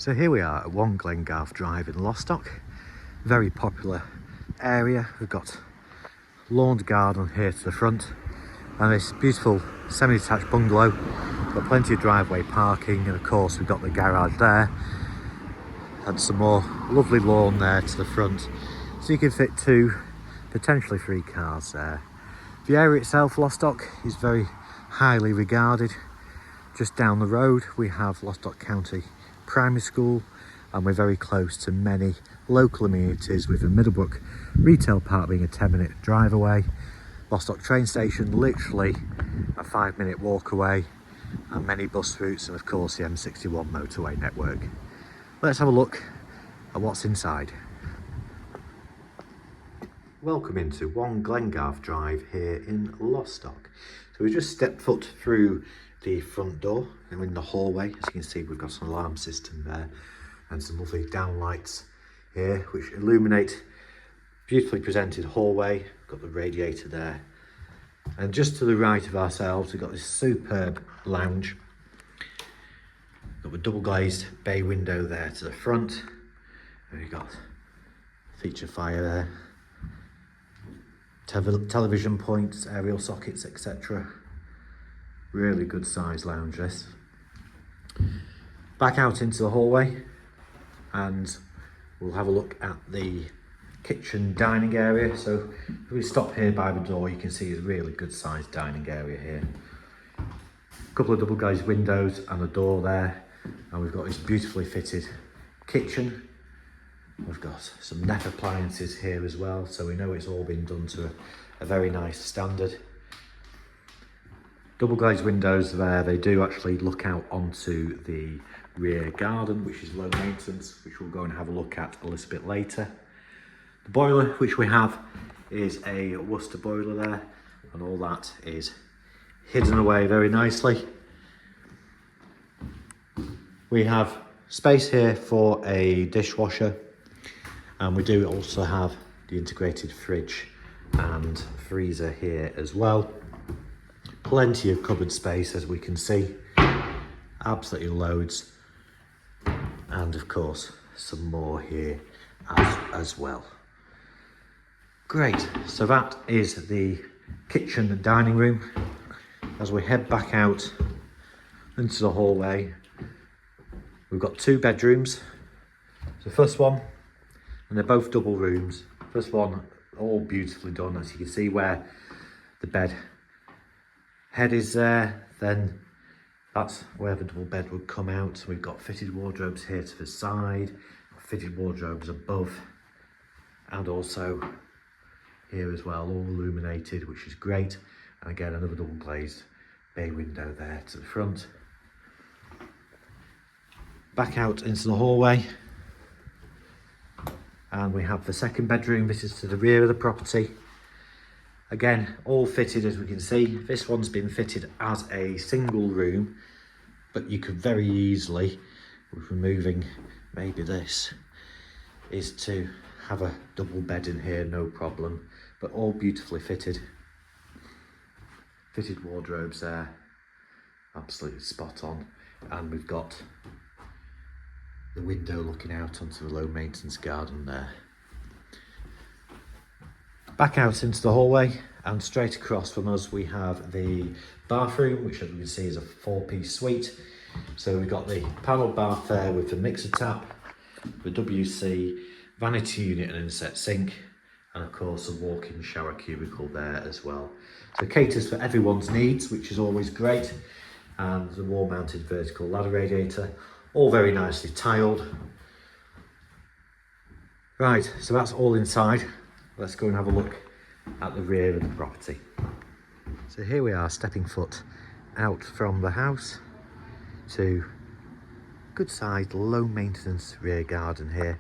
So here we are at 1 Glengarth Drive in Lostock. Very popular area. We've got lawned garden here to the front and this beautiful semi-detached bungalow. Got plenty of driveway parking, and of course we've got the garage there and some more lovely lawn there to the front, so you can fit 2, potentially 3 cars there. The area itself, Lostock, is very highly regarded. Just down the road we have Lostock County Primary School, and we're very close to many local amenities, with the Middlebrook Retail Park being a 10-minute drive away, Lostock train station literally a 5-minute walk away, and many bus routes, and of course the M61 motorway network. Let's have a look at what's inside. Welcome into 1 Glengarth Drive here in Lostock. So we just stepped foot through the front door and we're in the hallway. As you can see, we've got an alarm system there and some lovely downlights here which illuminate beautifully presented hallway. Got the radiator there, and just to the right of ourselves we've got this superb lounge. Got the double glazed bay window there to the front, and we've got feature fire there, television points, aerial sockets, etc. Really good size lounge this. Back out into the hallway and we'll have a look at the kitchen dining area. So if we stop here by the door, you can see it's a really good sized dining area here. A couple of double glazed windows and a door there, and we've got this beautifully fitted kitchen. We've got some net appliances here as well, so we know it's all been done to a very nice standard. Double glazed windows there, they do actually look out onto the rear garden, which is low maintenance, which we'll go and have a look at a little bit later. The boiler which we have is a Worcester boiler there, and all that is hidden away very nicely. We have space here for a dishwasher, and we do also have the integrated fridge and freezer here as well. Plenty of cupboard space, as we can see, absolutely loads, and of course some more here as well. Great, so that is the kitchen and dining room. As we head back out into the hallway, we've got 2 bedrooms. The first one, and they're both double rooms. First one, all beautifully done, as you can see where the bed head is there, then that's where the double bed would come out. So we've got fitted wardrobes here to the side, fitted wardrobes above, and also here as well, all illuminated, which is great. And again, another double glazed bay window there to the front. Back out into the hallway, and we have the second bedroom. This is to the rear of the property. Again, all fitted, as we can see. This one's been fitted as a single room, but you could very easily, with removing maybe this, is to have a double bed in here, no problem. But all beautifully fitted. Fitted wardrobes there, absolutely spot on. And we've got the window looking out onto the low maintenance garden there. Back out into the hallway, and straight across from us we have the bathroom, which as we can see is a 4-piece suite. So we've got the panelled bath there with the mixer tap, the WC, vanity unit and inset sink, and of course a walk-in shower cubicle there as well. So it caters for everyone's needs, which is always great. And the wall-mounted vertical ladder radiator, all very nicely tiled. Right, so that's all inside. Let's go and have a look at the rear of the property. So here we are, stepping foot out from the house to good sized low maintenance rear garden here.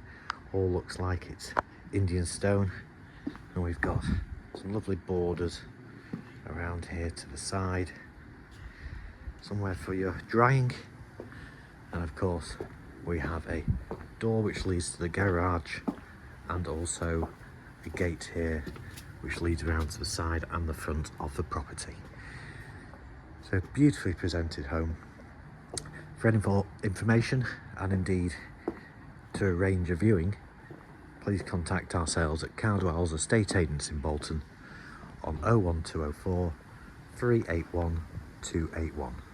All looks like it's Indian stone, and we've got some lovely borders around here to the side, somewhere for your drying, and of course we have a door which leads to the garage, and also a gate here which leads around to the side and the front of the property. So beautifully presented home. For any more information and indeed to arrange a viewing, please contact our sales at Cardwell's Estate Agents in Bolton on 01204 381 281.